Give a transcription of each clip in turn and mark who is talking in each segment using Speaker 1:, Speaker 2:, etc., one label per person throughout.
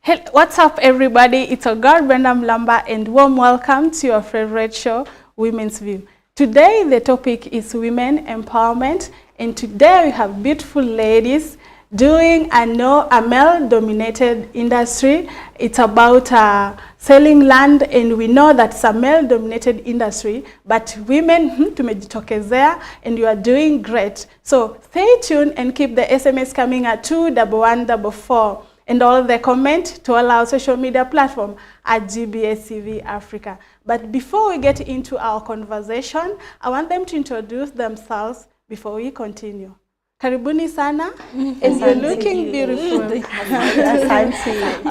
Speaker 1: Hey, what's up, everybody? It's your girl, Brenda Mlamba, and warm welcome to your favorite show, Women's View. Today, the topic is women empowerment, and today we have beautiful ladies doing a male-dominated industry. It's about selling land, and we know that it's a male-dominated industry, but women tumejitokezea, and you are doing great. So stay tuned and keep the SMS coming at 21144. And all the comment to all our social media platform at GBSCV Africa. But before we get into our conversation, I want them to introduce themselves before we continue. Karibuni sana, and you're looking beautiful.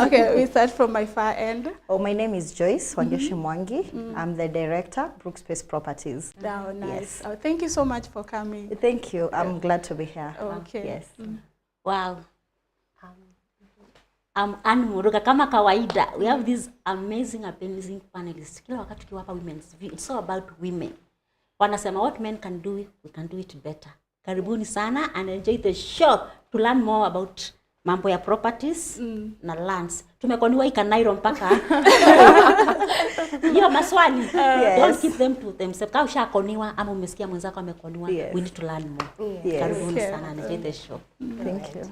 Speaker 1: Okay, we start from my far end.
Speaker 2: Oh, my name is Joyce Wangeshi Mwangi. I'm the director, Brookspace Properties.
Speaker 1: Oh, nice.
Speaker 2: Yes.
Speaker 1: Oh, thank you so much for coming.
Speaker 2: Thank you. I'm glad to be here.
Speaker 1: Okay.
Speaker 2: Yes.
Speaker 3: Wow. I'm Anne Muruga. Kama kawaida, we have these amazing panelists. Kila wakati tukiwapa Women's View, it's all about women. Wanasema what men can do, we can do it better. Karibuni sana and enjoy the show to learn more about mambo ya properties na lands. Tumekoniwa Ikanairo mpaka. Hiyo maswali. Don't keep them to themselves. Kama ushakoniwa ama umesikia mwenzako amekoniwa, we need to learn more. Karibuni sana and enjoy the show.
Speaker 2: Thank you.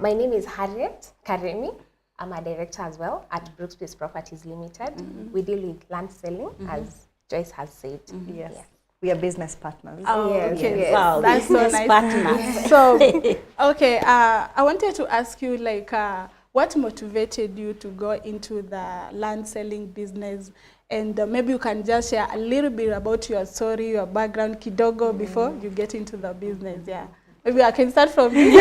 Speaker 4: My name is Harriet Karemi. I'm a director as well at Brookspace Properties Limited. We deal with land selling, as Joyce has said.
Speaker 2: Yes. We are business partners.
Speaker 1: Oh,
Speaker 4: Yes.
Speaker 1: okay.
Speaker 4: Yes.
Speaker 3: Wow,
Speaker 1: That's so
Speaker 3: business
Speaker 1: nice.
Speaker 3: partners.
Speaker 1: So, okay, I wanted to ask you, like, what motivated you to go into the land selling business? And maybe you can just share a little bit about your story, your background, kidogo, before you get into the business. Yeah. Maybe I can start from you.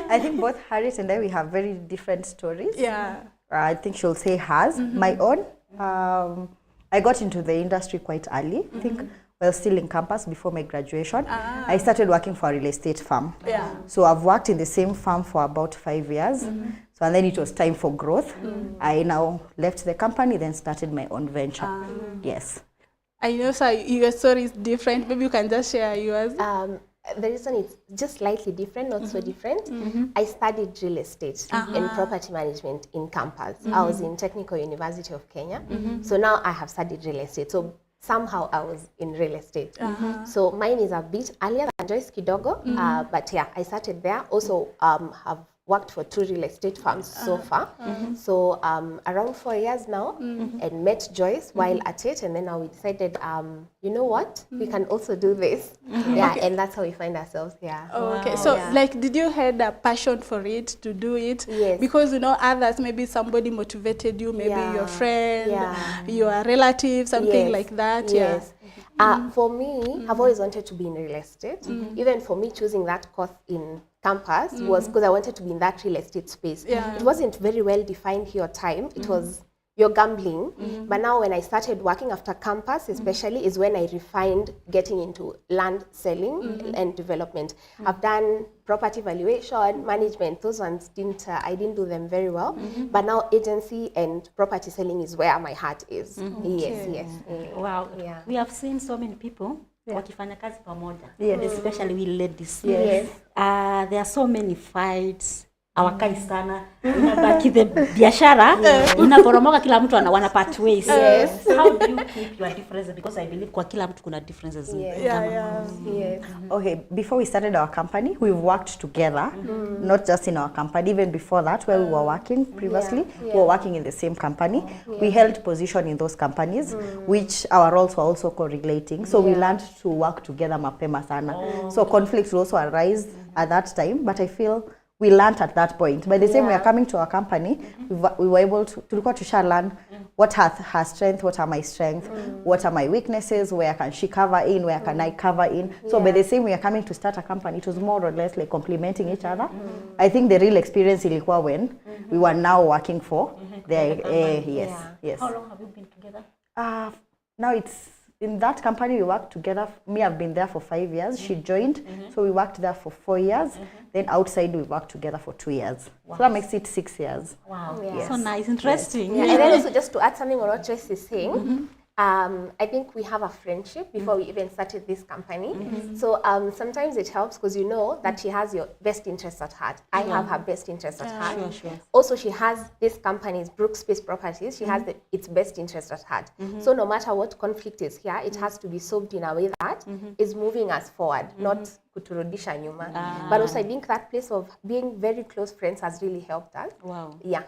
Speaker 2: I think both Harriet and I, we have very different stories.
Speaker 1: Yeah.
Speaker 2: I think she'll say hers. My own, I got into the industry quite early. I think while still in campus before my graduation. I started working for a real estate firm.
Speaker 1: Yeah.
Speaker 2: So I've worked in the same firm for about 5 years. So and then it was time for growth. I now left the company, then started my own venture. Yes.
Speaker 1: I know, so your story is different. Maybe you can just share yours.
Speaker 4: The reason it's just slightly different, not so different. I studied real estate and property management in campus. I was in Technical University of Kenya. So now I have studied real estate. So somehow I was in real estate. So mine is a bit earlier than Joyce Kidogo. But yeah, I started there. Also have worked for 2 real estate firms so far. So around 4 years now, and met Joyce while at it, and then now we decided, you know what, we can also do this. Yeah, and that's how we find ourselves here.
Speaker 1: Oh, okay, so like, did you had a passion for it, to do it?
Speaker 4: Yes.
Speaker 1: Because, you know, others, maybe somebody motivated you, maybe your friend, your relative, something like that.
Speaker 4: Yes. For me, I've always wanted to be in real estate. Even for me, choosing that course in campus was because I wanted to be in that real estate space. It wasn't very well defined here time. It was you're gambling. But now when I started working after campus, especially, is when I refined getting into land selling and development. I've done property valuation, management. Those ones I didn't do them very well. But now agency and property selling is where my heart is. Yes.
Speaker 3: Wow.
Speaker 4: Yeah.
Speaker 3: We have seen so many people wakifanya kazi pamoja.
Speaker 2: Yes.
Speaker 3: Especially we ladies.
Speaker 2: Yes.
Speaker 3: There are so many fights. Hawakai sana. Inabaki the biashara. Inaporomoka kila mtu wana part ways. How do you keep your differences? Because I believe kwa kila mtu kuna differences.
Speaker 4: Yes.
Speaker 2: Okay, before we started our company, we've worked together, not just in our company, even before that, where we were working previously, we were working in the same company. We held position in those companies, which our roles were also correlating. So we learned to work together mapema sana. So conflicts will also arise at that time, but I feel we learned at that point. By the same we are coming to our company, we were able to learn what her strength, what are my strengths, what are my weaknesses, where can she cover in, where can I cover in. So by the same we are coming to start a company, it was more or less like complementing each other. I think the real experience ilikuwa when we were now working for yes.
Speaker 3: How long have you been together?
Speaker 2: Now it's in that company we worked together. Me, I've been there for 5 years. She joined, so we worked there for 4 years. Then outside we worked together for 2 years. So that makes it 6 years.
Speaker 3: Wow,
Speaker 4: Yes.
Speaker 3: so nice, interesting.
Speaker 4: And then also just to add something on what Joyce is saying, I think we have a friendship before we even started this company. So sometimes it helps because you know that she has your best interest at heart. I have her best interest at heart.
Speaker 3: Sure.
Speaker 4: Also, she has this company's Brookspace Properties. She has its best interest at heart. So no matter what conflict is here, it has to be solved in a way that is moving us forward, not kuturudisha nyuma. But also, I think that place of being very close friends has really helped us.
Speaker 3: Wow.
Speaker 4: Yeah.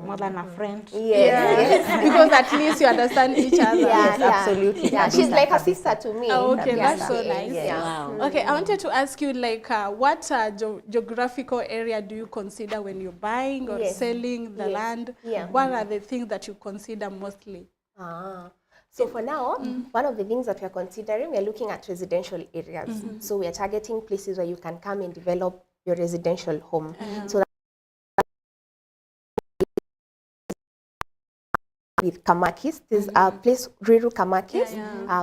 Speaker 3: More than a friend.
Speaker 4: Yes.
Speaker 1: Because at least you understand each other.
Speaker 2: Yes, absolutely.
Speaker 4: Yeah, she's like a sister to me.
Speaker 1: Oh, okay,
Speaker 4: Yeah.
Speaker 1: that's so nice.
Speaker 4: Yeah.
Speaker 3: Wow.
Speaker 1: Okay, I wanted to ask you, like, what geographical area do you consider when you're buying or
Speaker 4: Yes.
Speaker 1: selling the
Speaker 4: Yes.
Speaker 1: land?
Speaker 4: Yeah.
Speaker 1: What are the things that you consider mostly?
Speaker 4: So for now, one of the things that we're considering, we're looking at residential areas. So we're targeting places where you can come and develop your residential home. So that with Kamakis, there's a place, Ruiru Kamakis.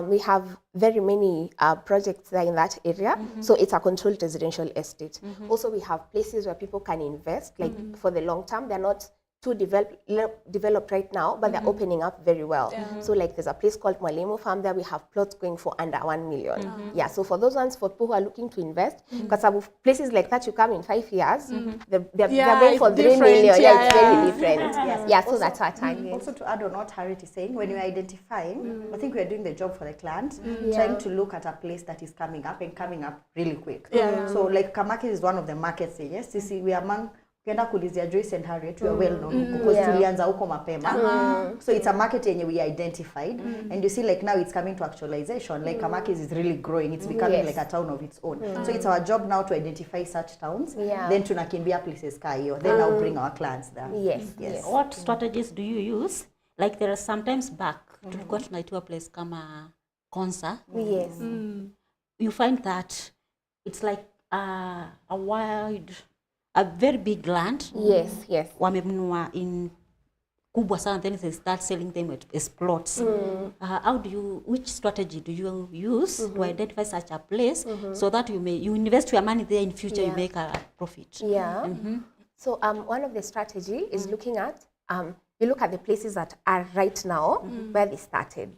Speaker 4: We have very many projects there in that area. So it's a controlled residential estate. Also, we have places where people can invest, like for the long term. They're not too developed right now, but they're opening up very well. So like there's a place called Mwalimu Farm there, we have plots going for under 1 million. Yeah, so for those ones, for people who are looking to invest, because some places like that, you come in 5 years, they're going for 3 million. Yeah, it's very different. Yeah, so that's our target.
Speaker 2: Also to add on what Harriet is saying, when you're identifying, I think we're doing the job for the client, trying to look at a place that is coming up and coming up really quick. So like Kamaki is one of the markets, yes, you see, we are among Kenda kulizia Joyce and Harriet, we are well known because tulianza huko mapema. So it's a market yenye we identified, and you see like now it's coming to actualization. Like Kamakis is really growing, it's becoming like a town of its own. So it's our job now to identify such towns, then tunakimbia places ka hiyo, then now bring our clients there.
Speaker 4: Yes.
Speaker 3: What strategies do you use? Like there are sometimes back, tulikuwa tunaitiwa place kama Konza.
Speaker 4: Yes.
Speaker 3: You find that it's like a very big land.
Speaker 4: Yes.
Speaker 3: Wamenunua in kubwa sana, then they start selling them as plots. Which strategy do you use to identify such a place so that you invest your money there in future, you make a profit?
Speaker 4: Yeah. So one of the strategy is looking at you look at the places that are right now where they started,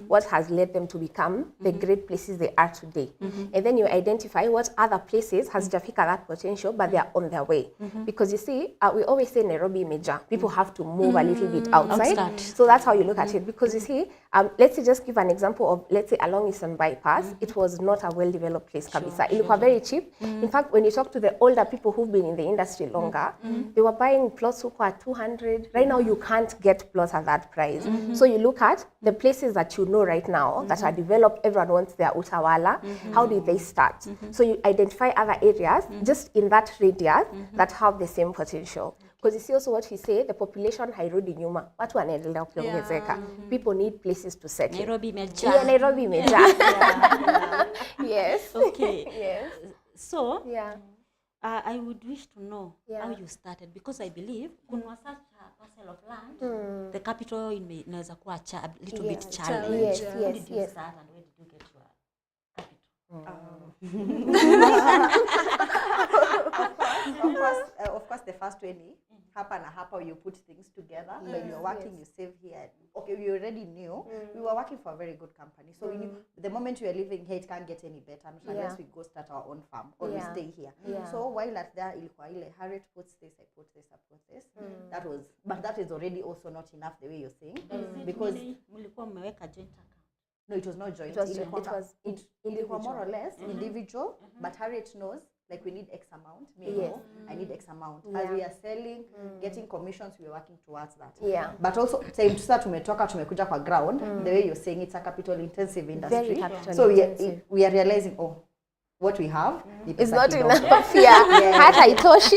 Speaker 4: what has led them to become the great places they are today. And then you identify what other places has Jafika that potential, but they are on their way. Because you see, we always say Nairobi major. People have to move a little bit outside. So that's how you look at it. Because you see, let's say just give an example of, let's say along Eastern Bypass, it was not a well-developed place, kabisa. It was very cheap. In fact, when you talk to the older people who've been in the industry longer, they were buying plots who were 200. Right now, you can't get plots at that price. So you look at the places that you know right now that are developed, everyone wants their utawala. How did they start? So you identify other areas just in that radius that have the same potential. Because you see also what we say, the population hairudi nyuma. Watu wanaendelea kuongezeka. People need places to settle.
Speaker 3: Nairobi imejaa.
Speaker 4: Yeah, Nairobi imejaa. Yes.
Speaker 3: Okay.
Speaker 4: Yes.
Speaker 3: So, I would wish to know how you started, because I believe kununua such a parcel of land, the capital inaweza kuwa a little bit challenging.
Speaker 4: Yes.
Speaker 3: How did you start and where did you get your
Speaker 2: Of course, the first way ni hapa na hapa, you put things together. When you're working, you save here. Okay, we already knew we were working for a very good company, so we knew the moment we are living here, it can't get any better unless we go start our own farm or we stay here. So while at there, ilikuwa ile Harriet puts this, I put this, I put this. But that is already also not enough the way you're saying, because
Speaker 3: mulikuwa mmeweka joint account.
Speaker 2: no, it was not joint.
Speaker 4: It
Speaker 2: was more or less individual, but Harriet knows, like we need X amount, I need X amount. As we are selling, getting commissions, we are working towards that. But also, time to start tumekuja kwa ground, the way you're saying, it's a capital intensive industry.
Speaker 4: Very capital
Speaker 2: so
Speaker 4: intensive.
Speaker 2: we are realizing, what we have
Speaker 4: is not enough. Hata itoshi.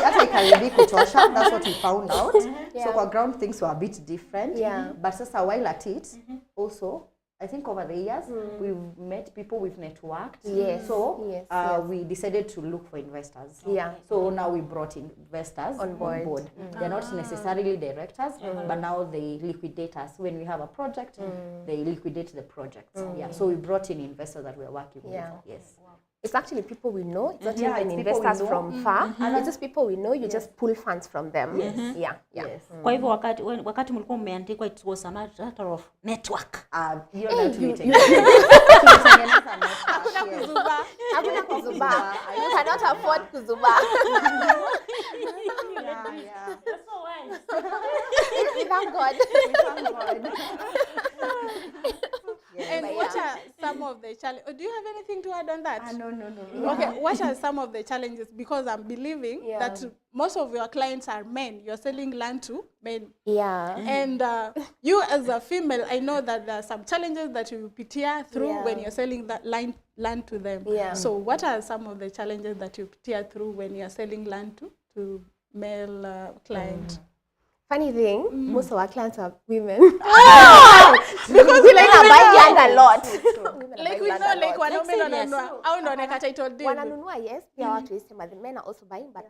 Speaker 2: Hata ikarudi kutosha. That's what we found out. So kwa ground things were a bit different. But sasa while at it, also, I think over the years, we've met people, we've networked. So we decided to look for investors. So now we brought investors on board. They're not necessarily directors, but now they liquidate us. When we have a project, they liquidate the project. So we brought in investors that we're working with. Yes.
Speaker 4: It's actually people we know. It's not
Speaker 2: Yeah,
Speaker 4: even
Speaker 2: it's people we
Speaker 4: investors
Speaker 2: know.
Speaker 4: from far. It's just people we know. You just pull funds from them. Yeah.
Speaker 2: Yes.
Speaker 3: Kwa hivyo wakati mlikuwa mmeandikwa, it was a matter of network.
Speaker 2: Hiyo ndio tumetengeneza.
Speaker 1: Hakuna kuzuba.
Speaker 4: Hakuna kuzuba. You cannot afford kuzuba.
Speaker 2: Yeah.
Speaker 3: That's so wise.
Speaker 4: We thank God.
Speaker 1: And what are some of the challenges? Do you have anything to add on that?
Speaker 2: No.
Speaker 1: Okay, what are some of the challenges? Because I'm believing that most of your clients are men. You're selling land to men.
Speaker 4: Yeah.
Speaker 1: And you as a female, I know that there are some challenges that you pitia through when you're selling that land to them.
Speaker 4: Yeah.
Speaker 1: So what are some of the challenges that you pitia through when you're selling land to male client?
Speaker 4: Funny thing, most of our clients are women.
Speaker 1: Because
Speaker 4: Women are buying land a lot.
Speaker 1: like we know, like wanaume wananunua au ndo wanaweka title deed.
Speaker 4: Wananunua, yes. Pia watu isema the men are also buying, but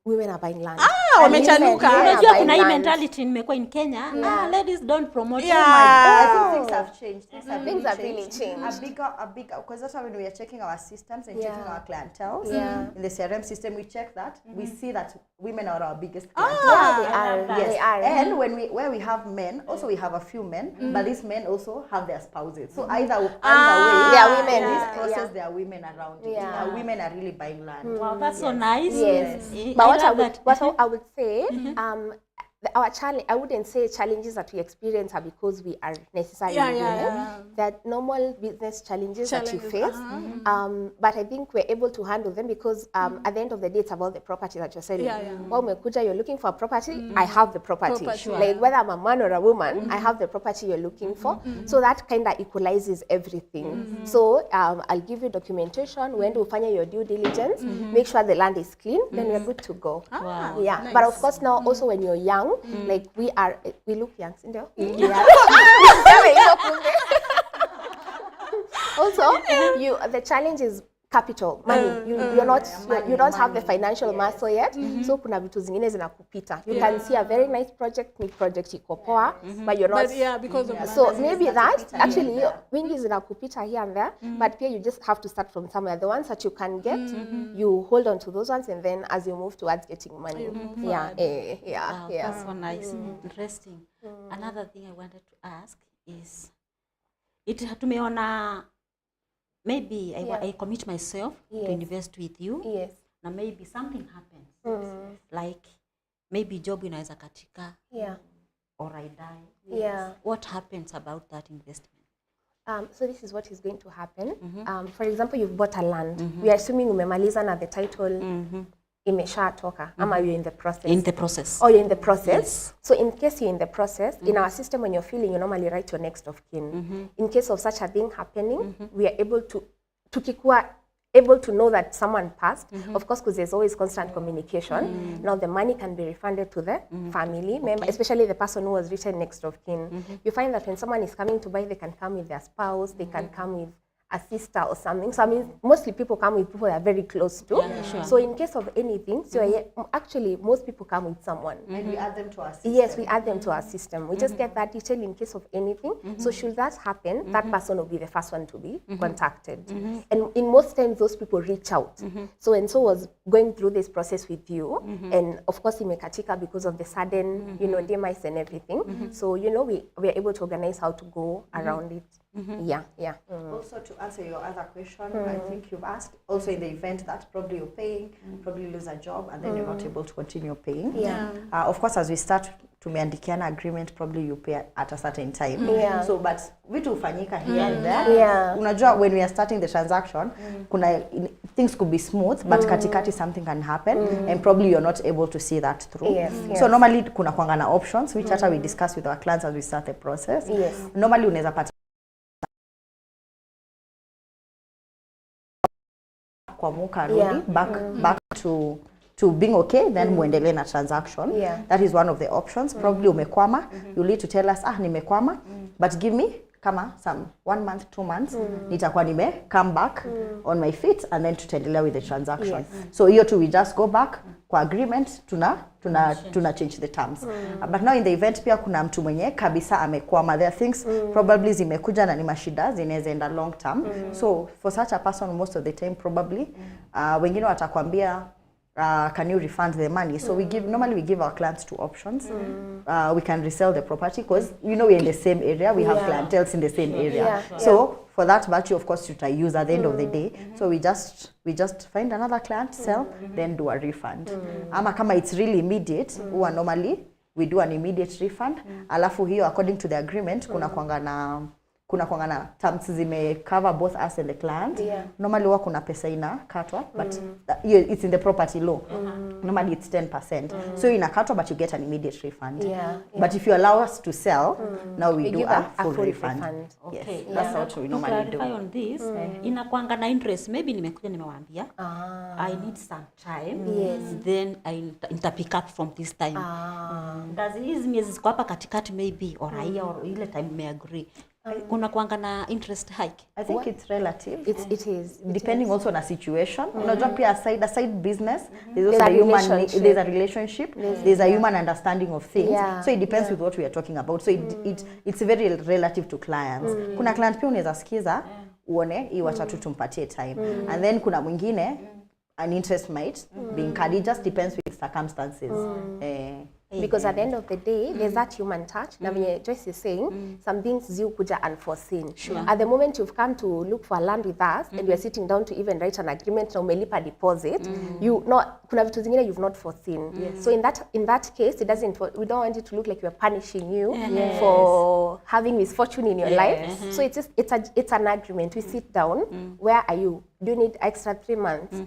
Speaker 4: women are buying land.
Speaker 1: Wamechanuka.
Speaker 3: Unajua kuna hii mentality nimekuwa in Kenya. Ladies don't promote.
Speaker 2: I think things have changed.
Speaker 4: Things have really changed.
Speaker 2: A bigger, because that's why when we are checking our systems and checking our clientele in the CRM system, we check that we see that women are our biggest clientele.
Speaker 4: Yeah, they are.
Speaker 2: Yes,
Speaker 4: They are.
Speaker 2: and where we have men, also we have a few men, but these men also have their spouses. So either way,
Speaker 4: They are women.
Speaker 2: in this
Speaker 4: Yeah.
Speaker 2: process, there are women around it.
Speaker 4: Yeah.
Speaker 2: Women are really buying land.
Speaker 3: Wow, that's so nice.
Speaker 4: Yes.
Speaker 3: I
Speaker 4: But what
Speaker 3: love that.
Speaker 4: I would say, our challenge, I wouldn't say challenges that we experience are because we are necessarily women. That normal business challenges that you face. But I think we're able to handle them because at the end of the day, it's about the property that you're selling. Well, Mekuja, you're looking for a property, I have the property. Like whether I'm a man or a woman, I have the property you're looking for. So that kind of equalizes everything. So I'll give you documentation, when to find your due diligence, make sure the land is clean, then we're good to go.
Speaker 3: Wow.
Speaker 4: Yeah,
Speaker 1: Nice.
Speaker 4: but of course now also when you're young, like we look young, Cindy. Also, the challenge is capital, money. You don't have the financial muscle yet, so kuna vitu zingine zinakupita. You can see a very nice project, iko poa, but you're not.
Speaker 1: But because of
Speaker 4: So maybe that actually wingi zinakupita here and there, but here you just have to start from somewhere. The ones that you can get, you hold on to those ones, and then as you move towards getting money,
Speaker 3: Wow, that's so nice. Interesting. Another thing I wanted to ask is, tumeona maybe I commit myself to invest with you.
Speaker 4: Yes.
Speaker 3: Now maybe something happens. Like maybe job inaweza katika.
Speaker 4: Yeah.
Speaker 3: Or I die.
Speaker 4: Yeah.
Speaker 3: What happens about that investment?
Speaker 4: So this is what is going to happen. For example, you've bought a land. We are assuming umemaliza na the title imeshatoka, ama you're in the process.
Speaker 3: In the process.
Speaker 4: Or you're in the process.
Speaker 3: Yes.
Speaker 4: So in case you're in the process, in our system when you're filling, you normally write your next of kin. In case of such a thing happening, we are able to know that someone passed, of course, because there's always constant communication. Now the money can be refunded to the family member, especially the person who was written next of kin. You find that when someone is coming to buy, they can come with their spouse, they can come with a sister or something. So I mean, mostly people come with people they are very close to.
Speaker 3: Sure.
Speaker 4: So in case of anything, so actually most people come with someone.
Speaker 2: And we add them to our system.
Speaker 4: Yes, we add them to our system. We just get that detail in case of anything. So should that happen, that person will be the first one to be contacted. And in most times, those people reach out. So and so was going through this process with you, and of course, imekatika because of the sudden, demise and everything. So we are able to organize how to go around it. Yeah.
Speaker 2: Also, to answer your other question, I think you've asked, also in the event that probably you're paying, probably lose a job, and then you're not able to continue paying.
Speaker 4: Yeah.
Speaker 2: Of course, as we start to meandikiana agreement, probably you pay at a certain time.
Speaker 4: Yeah.
Speaker 2: So, but vitu ufanyika here and there.
Speaker 4: Yeah.
Speaker 2: Unajua, when we are starting the transaction, things could be smooth, but katikati something can happen, and probably you're not able to see that through.
Speaker 4: Yes.
Speaker 2: So normally kuna kuangana options, which we discuss with our clients as we start the process.
Speaker 4: Yes.
Speaker 2: Normally unaweza pata kuamuka rudi back to being okay, then muendelee na transaction.
Speaker 4: Yeah.
Speaker 2: That is one of the options. Probably umekwama, you need to tell us nimekwama, but give me kama some 1 month 2 months nitakuwa nime come back on my feet and then tutaendelea with the transaction. So hiyo tu we just go back kwa agreement tuna change the terms. But now in the event pia kuna mtu mwenye kabisa amekwama, there things probably zimekuja na ni mashida zinaweza enda long term. So for such a person most of the time probably wengine watakwambia can you refund the money? So normally we give our clients 2 options. We can resell the property because we're in the same area, we have clientele in the same area. So for that virtue, of course, you use at the end of the day. So we just find another client, sell, then do a refund. Ama kama it's really immediate, normally we do an immediate refund. Alafu hiyo according to the agreement, kuna kwanga na terms zime cover both us and the client. Normally huwa kuna pesa inakatwa, but it's in the property law. Normally it's 10%. So inakatwa, but you get an immediate refund. But if you allow us to sell, now we do a full refund.
Speaker 3: Okay.
Speaker 2: Yes, that's what we normally do.
Speaker 3: On this, inakwanga na interest. Maybe nimekuja nimewaambia, I need some time. Then I pick up from this time. Does hizi miezi ziko hapa katikati maybe or ile time me agree. Kuna kwanga na interest hike.
Speaker 2: I think it's relative.
Speaker 4: It is.
Speaker 2: Depending also on a situation. Unajua pia aside business, there's also there's a relationship, there's a human understanding of things. So it depends with what we are talking about. So it's very relative to clients. Kuna client pia unaweza sikiza uone iwacha tu tumpatie time. And then kuna mwingine an interest might be incurred. It just depends with circumstances.
Speaker 4: Because at the end of the day, there's that human touch. Now, when Joyce is saying, some things you could unforeseen. At the moment you've come to look for land with us, and you're sitting down to even write an agreement, na umelipa deposit, kuna vitu zingine you've not foreseen. So in that case, we don't want it to look like we're punishing you for having misfortune in your life. So it's an agreement. We sit down. Where are you? Do you need extra 3 months?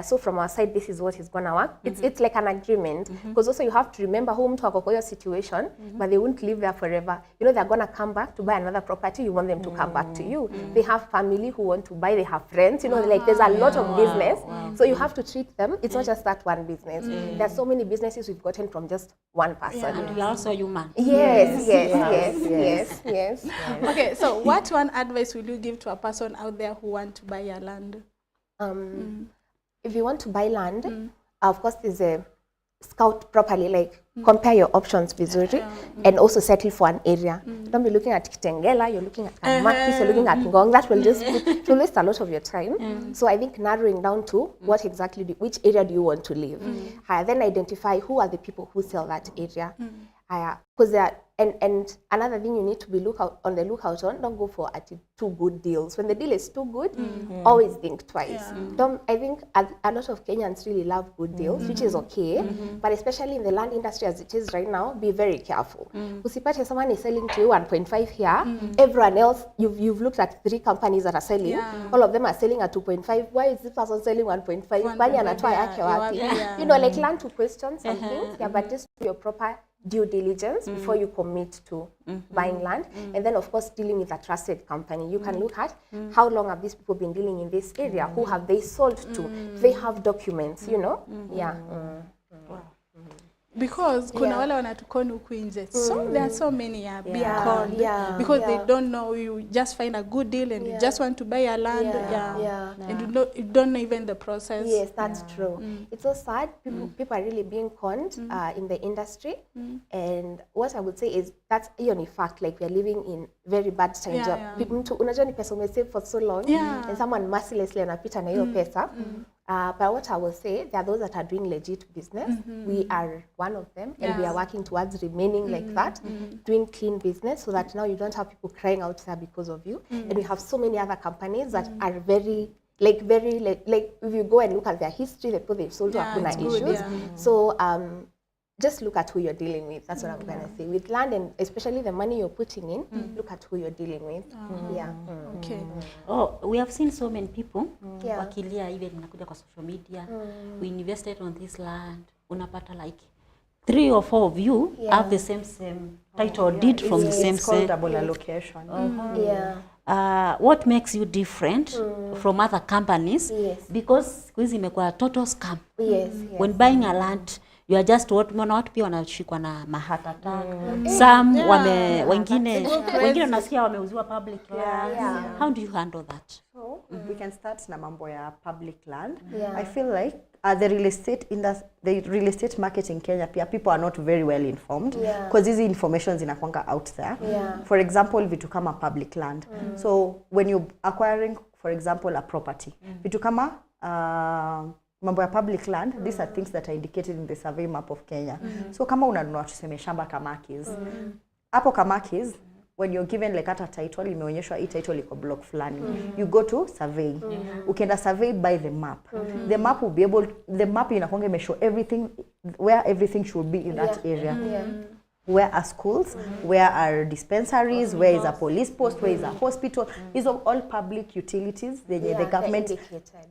Speaker 4: So from our side, this is what is gonna work. It's like an agreement, because also you have to remember whom to your situation, but they won't live there forever. They're gonna come back to buy another property. You want them to come back to you. They have family who want to buy. They have friends. There's a lot of business. So you have to treat them. It's not just that one business. There's so many businesses we've gotten from just one person.
Speaker 3: And you're also human.
Speaker 4: Yes.
Speaker 1: Okay, so what one advice will you give to a person out there who want to buy your land?
Speaker 4: If you want to buy land, of course there's a scout properly, like compare your options vizuri, and also settle for an area. Don't be looking at Kitengela, you're looking at Kamakis, you're looking at Ngong. That will just waste a lot of your time. So I think narrowing down to what exactly, which area do you want to live? Then identify who are the people who sell that area. Because and another thing you need to be on the lookout on, don't go for too good deals. When the deal is too good, always think twice. I think a lot of Kenyans really love good deals, which is okay, but especially in the land industry as it is right now, be very careful. Usipate someone is selling to you 1.5 here, everyone else, you've looked at 3 companies that are selling, all of them are selling at 2.5. Why is this person selling 1.5? Bani anatoa yake wapi? Like learn to question some things, but just do your proper due diligence before you commit to buying land. And then of course dealing with a trusted company. You can look at how long have these people been dealing in this area, who have they sold to, they have documents,
Speaker 1: Because kuna wale wanatukoni huku nje. So there are so many being conned because they don't know. You just find a good deal and you just want to buy a land. And you don't know even the process.
Speaker 4: Yes, that's true. It's so sad. People are really being conned in the industry. And what I would say is that's a fact. Like we are living in very bad times. Unajua ni pesa umesave for so long, and someone mercilessly anapita na hiyo pesa. But what I will say, there are those that are doing legit business. We are one of them, and we are working towards remaining like that, doing clean business, so that now you don't have people crying out there because of you. And we have so many other companies that are very if you go and look at their history, the people they've sold to hakuna issues. So just look at who you're dealing with. That's what I'm going to say. With land, and especially the money you're putting in, look at who you're dealing with.
Speaker 1: Okay.
Speaker 3: We have seen so many people wakilia, even nakuja kwa social media. We invested on this land. Unapata like 3 or 4 of you have the same title deed from the same.
Speaker 2: It's called double allocation.
Speaker 3: What makes you different from other companies? Because imekuwa total scam. When buying a land, you are just watu pia wanashikwa na heart attack. Some wengine unasikia wameuziwa public land. How do you handle that?
Speaker 2: So we can start na mambo ya public land. I feel like the real estate market in Kenya, people are not very well informed because these information zinakwanga out there. For example, vitu kama public land. So when you're acquiring, for example, a property, vitu kama mambo ya public land, these are things that are indicated in the survey map of Kenya. So kama unanunua tuseme shamba Kamakis, hapo Kamakis, when you're given like a title, imeonyeshwa hii title iko block fulani. You go to survey. Ukienda survey by the map. The map will be able, the map inakwanga imeshow everything, where everything should be in that area. Where are schools, where are dispensaries, where is a police post, where is a hospital. These are all public utilities. The government,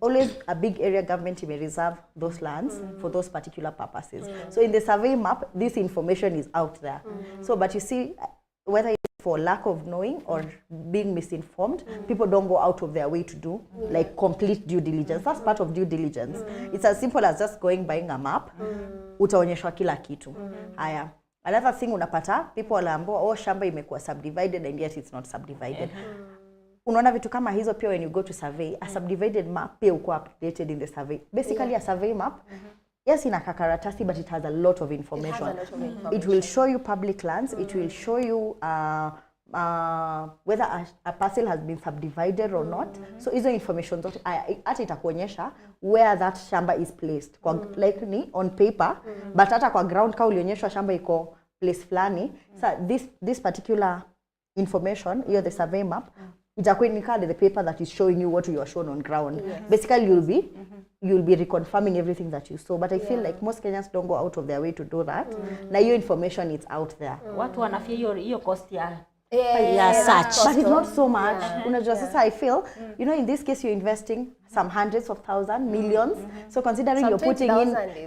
Speaker 2: always a big area government may reserve those lands for those particular purposes. So in the survey map, this information is out there. So, but you see, whether it's for lack of knowing or being misinformed, people don't go out of their way to do like complete due diligence. That's part of due diligence. It's as simple as just buying a map. Utaonyeshwa kila kitu. Haya. Another thing unapata, people wanaambiwa shamba imekuwa subdivided and yet it's not subdivided. Unaona vitu kama hizo pia when you go to survey, a subdivided map pia uko updated in the survey. Basically a survey map, yes, ina kakaratasi, but it has a lot of information. It will show you public lands, it will show you whether a parcel has been subdivided or not. So hizo information zote hata itakuonyesha where that shamba is placed. Like ni on paper, but hata kwa ground ka ulionyeshwa shamba iko place fulani. So this particular information, the survey map, itakuwa ni the paper that is showing you what you are shown on ground. Basically you'll be reconfirming everything that you saw, but I feel like most Kenyans don't go out of their way to do that. Na hiyo information is out there.
Speaker 3: Watu wanafia hiyo cost ya
Speaker 2: search. But it's not so much. Unajua sasa I feel, in this case you're investing some hundreds of thousands, millions. So considering you're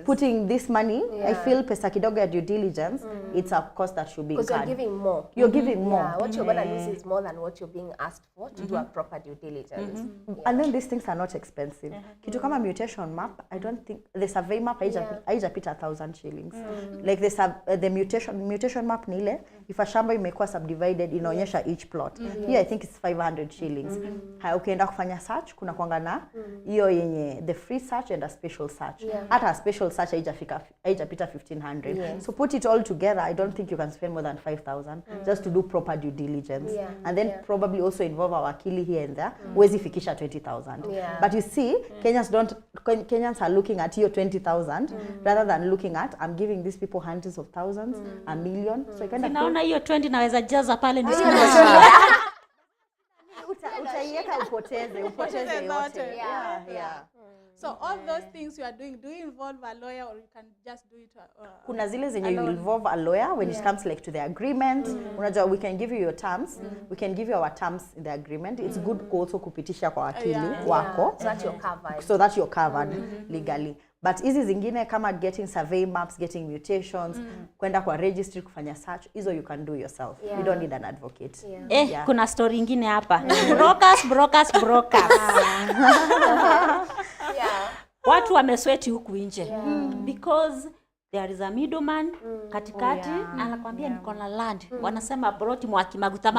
Speaker 2: putting this money, I feel pesa kidogo ya due diligence, it's a cost that should be incurred.
Speaker 4: Because you're giving more.
Speaker 2: You're giving more.
Speaker 4: What you're going to lose is more than what you're being asked for to do a proper due diligence.
Speaker 2: And then these things are not expensive. Kitu kama mutation map, I don't think, the survey map, haijapita 1,000 shillings. Like the mutation map ni ile, if a shamba imekuwa subdivided, inaonyesha each plot. Here I think it's 500 shillings. Ukienda kufanya search, kuna kwanga na hiyo yenye the free search and a special search. Hata a special search haijapita 1,500. So put it all together, I don't think you can spend more than 5,000 just to do proper due diligence. And then probably also involve our wakili here and there. Huwezi fikisha 20,000. But you see, Kenyans are looking at hiyo 20,000 rather than looking at, I'm giving these people hundreds of thousands, a million. So I kind of
Speaker 3: naona hiyo 20 naweza jaza pale ni
Speaker 2: utaiweka upoteze yote.
Speaker 1: So all those things you are doing, do you involve a lawyer or you can just do it?
Speaker 2: Kuna zile zenye you involve a lawyer when it comes like to the agreement. Unajua we can give you your terms, we can give you our terms in the agreement. It's good also kupitisha kwa wakili wako.
Speaker 4: So that you're covered.
Speaker 2: Legally. But hizi zingine kama getting survey maps, getting mutations, kwenda kwa registry kufanya search, hizo you can do yourself. You don't need an advocate.
Speaker 3: Kuna story ingine hapa. Brokers. Watu wamesweti huku nje. Because there is a middleman katikati anakwambia niko na land. Wanasema ploti maguta.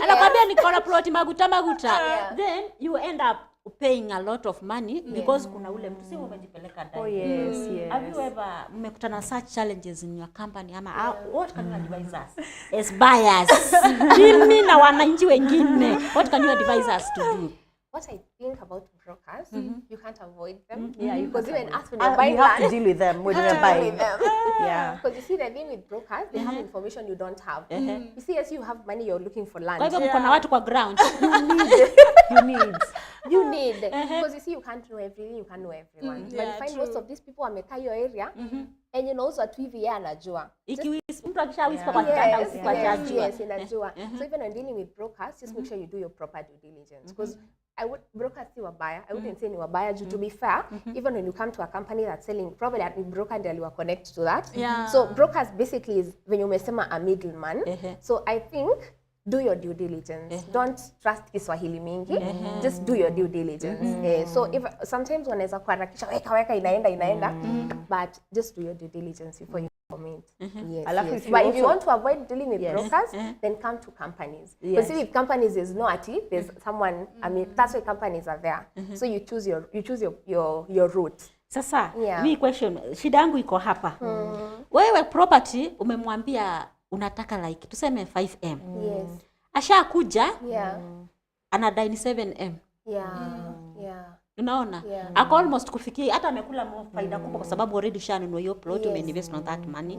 Speaker 3: Anakwambia niko na ploti maguta. Then you end up paying a lot of money because kuna ule mtu si umejipeleka ndani. Have you ever mmekutana such challenges in your company ama what can you advise us as buyers? Mimi na wananchi wengine, what can you advise us to do?
Speaker 4: What I think about brokers, you can't avoid them.
Speaker 2: Because
Speaker 4: even us when you're buying
Speaker 2: you have to deal with them when you're buying.
Speaker 4: Because you see, the thing with brokers, they have information you don't have. You see, as you have money, you're looking for land.
Speaker 3: Kwa hivyo mko na watu kwa ground.
Speaker 4: You need. Because you see, you can't know everything, you can't know everyone. But you find most of these people wamekaa your area, and you know also tu hivi yeye anajua.
Speaker 3: Mtu akishawispa kwa kitanda usipajajua.
Speaker 4: Yes, inajua. So even when dealing with brokers, just make sure you do your proper due diligence. Because brokers si wabaya. I wouldn't say ni wabaya. To be fair, even when you come to a company that's selling, probably a broker ndio aliwa connect to that. So brokers basically is when you umesema a middleman. So I think do your due diligence. Don't trust Kiswahili mingi. Just do your due diligence. So if sometimes wanaweza kuharakisha weka inaenda, but just do your due diligence before you commit. Yes. But if you want to avoid dealing with brokers, then come to companies. Because with companies is no there's someone, I mean, that's why companies are there. So you choose your route.
Speaker 3: Sasa, mi question, shida yangu iko hapa. Wewe property umemwambia unataka like tuseme 5M.
Speaker 4: Yes.
Speaker 3: Asha kuja anadai ni 7M. Unaona? Ako almost kufikia hata amekula faida kubwa kwa sababu already shanunua hiyo plot, umeinvest on that money.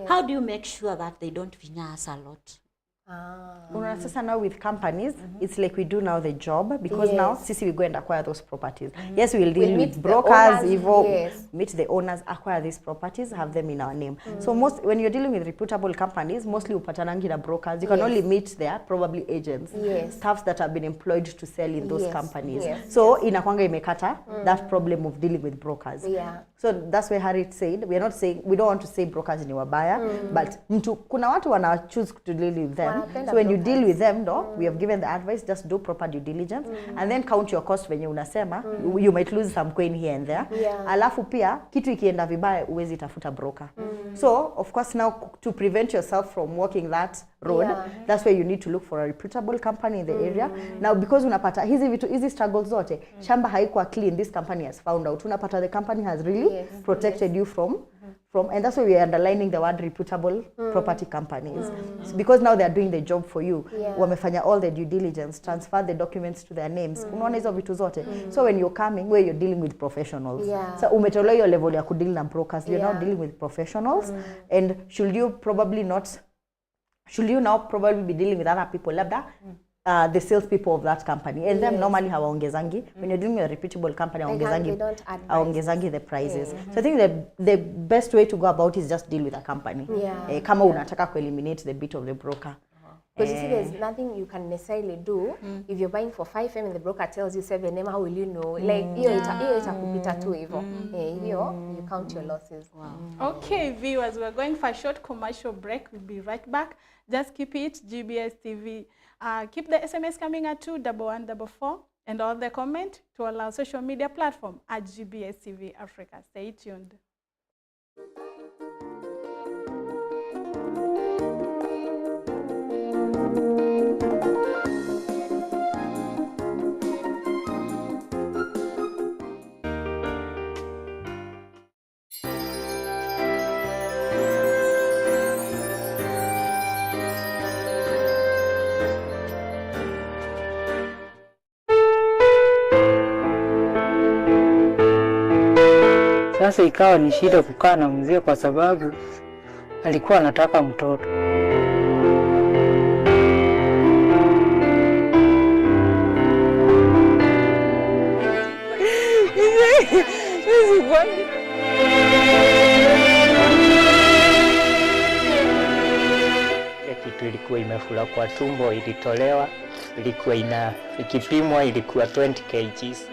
Speaker 3: How do you make sure that they don't finance a lot?
Speaker 2: Sasa now with companies, it's like we do now the job, because now sisi we go and acquire those properties. Yes, we will deal with brokers, meet the owners, acquire these properties, have them in our name. So when you're dealing with reputable companies, mostly upatanangi na brokers. You can only meet their probably agents, staffs that have been employed to sell in those companies. So inakwanga imekata that problem of dealing with brokers. So that's why Harriet said, we don't want to say brokers ni wabaya, but kuna watu wana choose to deal with them. So when you deal with them, we have given the advice, just do proper due diligence and then count your cost when unasema. You might lose some coin here and there. Alafu pia kitu ikienda vibaya uwezi tafuta broker. So of course now to prevent yourself from walking that road, that's where you need to look for a reputable company in the area. Now because unapata hizi struggles zote, shamba haikuwa clean, this company has found out. Unapata the company has really protected you from, and that's why we are underlining the word reputable property companies. Because now they are doing the job for you. Wamefanya all the due diligence, transfer the documents to their names. Unaona hizo vitu zote. So when you're coming, where you're dealing with professionals. So umetolewa hiyo level ya kudeal na brokers, you're now dealing with professionals. And should you now probably be dealing with other people, labda the sales people of that company, and them normally hawaongezangi. When you're dealing with a reputable company, hawaongezangi the prices. So I think the best way to go about is just deal with a company. Kama unataka ku eliminate the bit of the broker.
Speaker 4: Because you see, there's nothing you can necessarily do if you're buying for 5M and the broker tells you 7M. How will you know? Like hiyo itakupita tu hivyo. You count your losses.
Speaker 1: Okay, viewers, we're going for a short commercial break. We'll be right back. Just keep it GBS TV. Keep the SMS coming at 21144 and all the comment to all our social media platform at GBS TV Africa. Stay tuned.
Speaker 5: Sasa ikawa ni shida kukaa na mzee kwa sababu alikuwa anataka mtoto. Kitu ilikuwa imefura kwa tumbo, ilitolewa, ilikuwa ikipimwa, ilikuwa 20 kgs.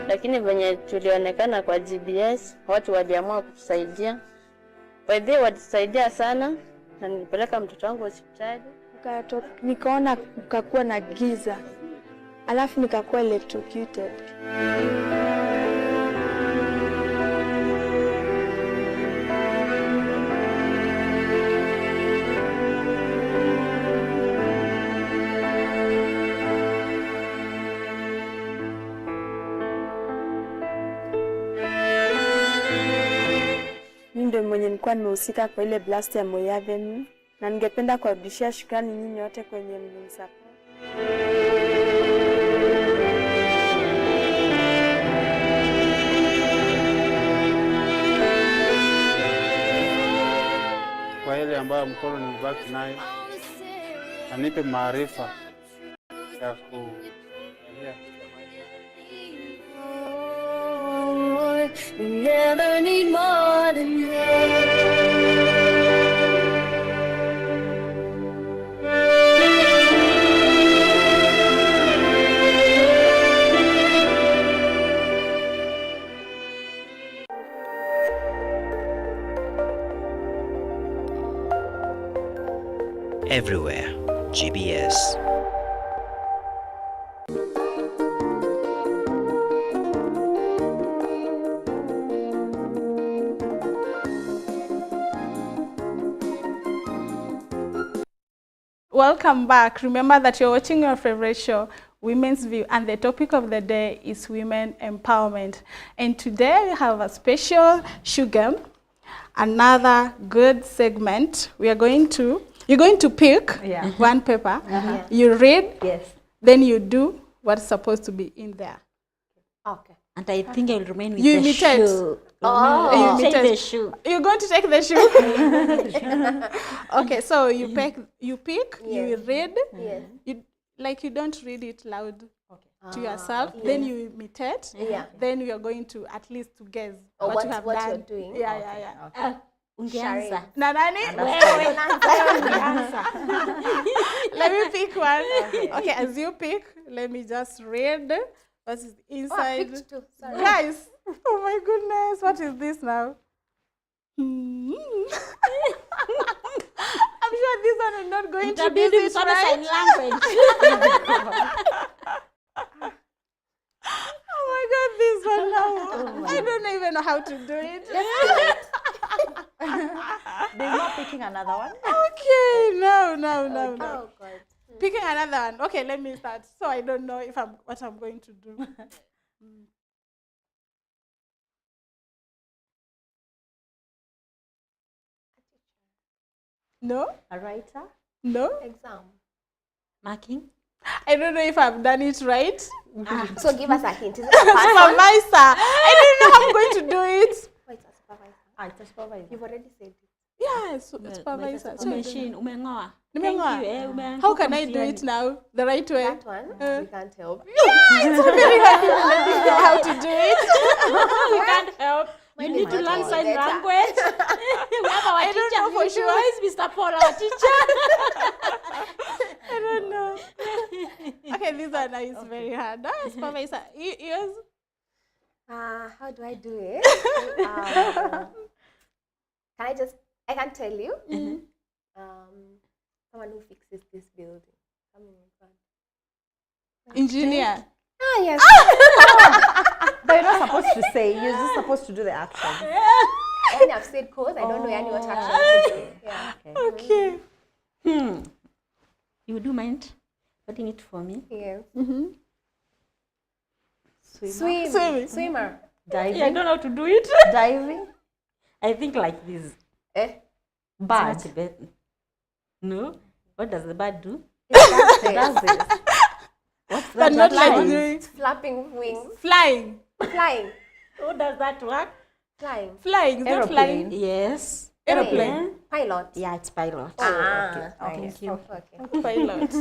Speaker 6: Lakini venye tulionekana kwa GBS, watu waliamua kutusaidia. Baadaye walisaidia sana na nilipeleka mtoto wangu hospitali.
Speaker 7: Nikaona kukakuwa na giza. Alafu nikakuwa electrocuted. Ndio mwenye nilikuwa nimehusika kwa ile blast ya Moi Avenue, na ningependa kuwarudishia shukrani nyinyi wote kwenye mlinisupport.
Speaker 8: Kwa ile ambayo mkono nimebaki nayo, anipe maarifa ya ku
Speaker 9: You never need more than love.
Speaker 10: everywhere. GBS.
Speaker 1: Welcome back. Remember that you're watching your favorite show, Women's View, and the topic of the day is women empowerment. And today we have a special Shugem, another good segment. You're going to pick one paper, you read, then you do what's supposed to be in there.
Speaker 4: Okay.
Speaker 3: And I think I will remain with
Speaker 1: You
Speaker 3: the
Speaker 1: imitate.
Speaker 3: shoe.
Speaker 1: You
Speaker 3: Take
Speaker 1: imitate.
Speaker 3: the shoe.
Speaker 1: You're going to take the shoe? Okay, so you pick, you read, you don't read it loud to yourself, then you imitate, then we are going to at least to guess what you have done.
Speaker 4: You're doing.
Speaker 3: Ungeanza.
Speaker 1: Na nani? Let me pick one. Okay, as you pick, let me just read what is inside.
Speaker 4: Picked two. Sorry.
Speaker 1: Guys, oh my goodness, what is this now? I'm sure this one is not going to be this right. Oh my God, this one now. I don't even know how to do it.
Speaker 2: There's no picking another one.
Speaker 1: Okay, no.
Speaker 4: Oh God.
Speaker 1: Picking another one. Okay, let me start. So I don't know if what I'm going to do. No?
Speaker 2: A writer?
Speaker 1: No?
Speaker 4: Exam.
Speaker 3: Marking.
Speaker 1: I don't know if I've done it right.
Speaker 4: So give us a hint. Is it a person?
Speaker 1: Supervisor. I don't know how I'm going to do it.
Speaker 4: Wait, a supervisor.
Speaker 2: It's a supervisor.
Speaker 4: You've already said it.
Speaker 1: Yeah, supervisor. So
Speaker 3: Umengoa.
Speaker 1: Nimengoa.
Speaker 3: Thank you.
Speaker 1: How can I do it now? The right way?
Speaker 4: That one, we can't help.
Speaker 1: It's so very hard. Let me know how to do it.
Speaker 3: We can't help. You need to learn sign language. We have our
Speaker 1: I don't
Speaker 3: teacher.
Speaker 1: know for sure.
Speaker 3: Where is Mr. Paul, our teacher?
Speaker 1: I don't know. Okay, this one is very hard. Supervisor. Yours?
Speaker 4: How do I do it? I can tell you. Someone who fixes this building. Come in front.
Speaker 1: Engineer.
Speaker 4: Yes.
Speaker 2: But you're not supposed to say, you're just supposed to do the action.
Speaker 4: And I've said cause, I don't know any what action to do. Yeah.
Speaker 1: Okay.
Speaker 3: You do mind putting it for me?
Speaker 4: Yes.
Speaker 2: Diving.
Speaker 4: Swimmer.
Speaker 3: I don't know how to do it.
Speaker 2: Diving.
Speaker 3: I think like this.
Speaker 2: Bird.
Speaker 3: No. What does the bird do?
Speaker 2: Does this.
Speaker 3: What's
Speaker 1: But
Speaker 3: that?
Speaker 1: not like
Speaker 3: Flying.
Speaker 1: doing
Speaker 4: Flapping wings.
Speaker 1: flying.
Speaker 4: Flying.
Speaker 3: How does that work?
Speaker 4: Flying.
Speaker 1: Flying. Is that
Speaker 2: Aeroplane.
Speaker 1: flying?
Speaker 3: Yes.
Speaker 1: Aeroplane.
Speaker 4: Pilot.
Speaker 3: Yeah, it's pilot.
Speaker 2: Okay.
Speaker 3: Thank you.
Speaker 4: Okay.
Speaker 1: Pilot.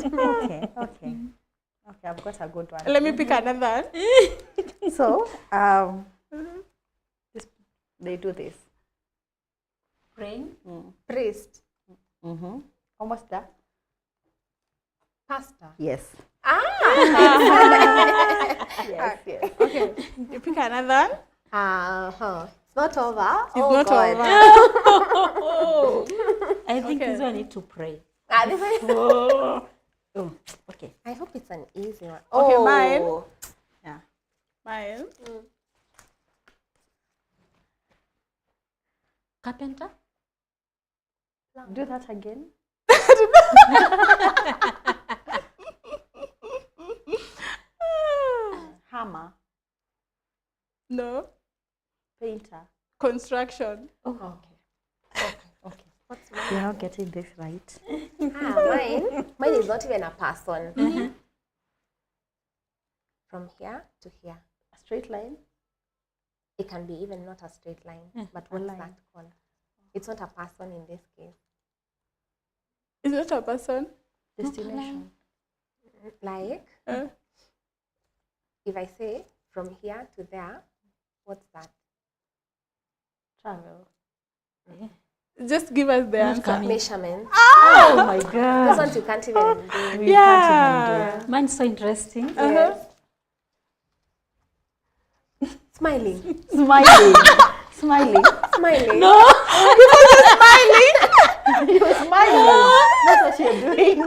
Speaker 2: Okay, I've got a good one.
Speaker 1: Let me pick another one.
Speaker 2: So, they do this.
Speaker 3: Praying.
Speaker 4: Priest.
Speaker 2: Almost there.
Speaker 4: Pastor.
Speaker 2: Yes. Yes.
Speaker 1: Okay. You pick another one.
Speaker 4: It's not over.
Speaker 1: It's not over.
Speaker 3: I think
Speaker 1: Okay.
Speaker 3: this one need to pray.
Speaker 4: This one.
Speaker 3: Oh, okay.
Speaker 4: I hope it's an easy one.
Speaker 1: Okay, mine.
Speaker 2: Yeah.
Speaker 1: Mine.
Speaker 3: Carpenter.
Speaker 2: Do that again. Hammer.
Speaker 1: No.
Speaker 2: Painter.
Speaker 1: Construction.
Speaker 2: Okay. You're not getting this right.
Speaker 4: Mine is not even a person. From here to here.
Speaker 2: A straight line.
Speaker 4: It can be even not a straight line. But what's that called? It's not a person in this case.
Speaker 1: Is it a person?
Speaker 2: Destination.
Speaker 4: Like, if I say from here to there, what's that?
Speaker 2: Travel.
Speaker 1: Just give us the answer.
Speaker 4: Measurement.
Speaker 3: Oh my
Speaker 4: Those
Speaker 3: God.
Speaker 4: ones you can't even do.
Speaker 1: Yeah.
Speaker 3: Mine's so interesting.
Speaker 4: Yes. Smiling.
Speaker 2: Smiling. Smiling.
Speaker 4: Smiling.
Speaker 3: No.
Speaker 1: Smiling.
Speaker 2: You're smiling. That's what you're doing.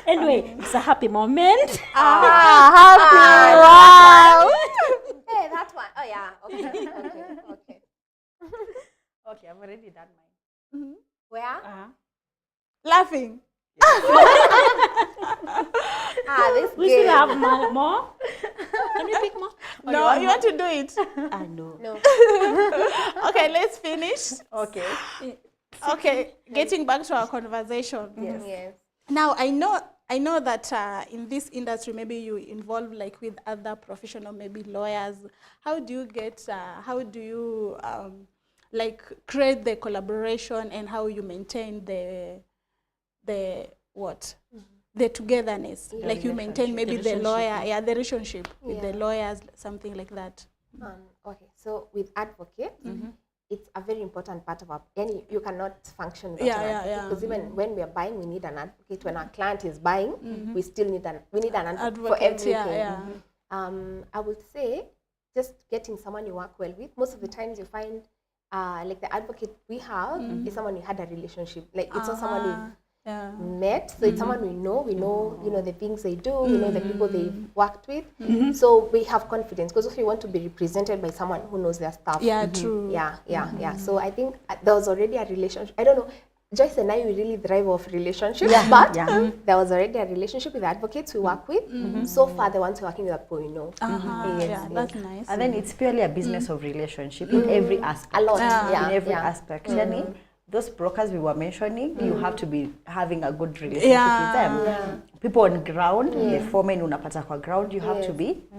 Speaker 3: Anyway, it's a happy moment.
Speaker 2: Happy. Wow.
Speaker 4: Hey, that one. Oh yeah. Okay. Okay.
Speaker 2: Okay, I've already done mine.
Speaker 4: Where?
Speaker 1: Laughing.
Speaker 4: This
Speaker 3: We still have more. Can you pick more?
Speaker 1: No, you want to do it?
Speaker 3: I know.
Speaker 4: No.
Speaker 1: Okay, let's finish.
Speaker 2: Okay.
Speaker 1: Okay, getting back to our conversation.
Speaker 4: Yes.
Speaker 1: Now, I know that in this industry, maybe you involve like with other professional, maybe lawyers. How do you like create the collaboration, and how you maintain the togetherness? Like you maintain maybe the lawyer, the relationship with the lawyers, something like that.
Speaker 4: Okay, so with advocates, it's a very important part of our, you cannot function without an advocate, because even when we are buying, we need an advocate. When our client is buying, we still need an advocate for everything. I would say just getting someone you work well with. Most of the times you find like the advocate we have is someone we had a relationship. Like it's not someone we've met, so it's someone we know, the things they do, we know the people they've worked with, so we have confidence, because if you want to be represented by someone who knows their stuff.
Speaker 1: True.
Speaker 4: So I think there was already a relationship. I don't know, Joyce and I, we really thrive off relationships, but there was already a relationship with the advocates we work with. So far, the ones working with the people we know.
Speaker 1: That's nice.
Speaker 2: And then it's purely a business of relationship in every aspect.
Speaker 4: A lot.
Speaker 2: In every aspect. Yani, those brokers we were mentioning, you have to be having a good relationship with them. People on ground, the foreman unapata kwa ground, you have to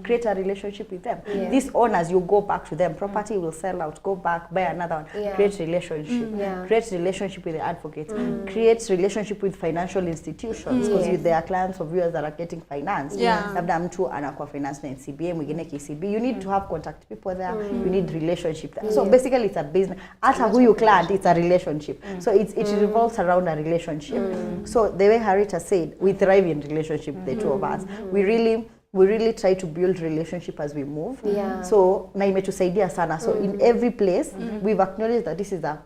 Speaker 2: create a relationship with them. These owners, you go back to them, property will sell out, go back, buy another one, create relationship. Create relationship with the advocates, create relationship with financial institutions, because there are clients of yours that are getting financed. Labda mtu anakuwa finance na NCBA, mwingine KCB, you need to have contact people there, you need relationship there. So basically it's a business. Hata huyu client, it's a relationship. So it revolves around a relationship. So the way Harita said, we thrive in relationship, the two of us. We really try to build relationship as we move. So na imetusaidia sana. So in every place, we've acknowledged that this is a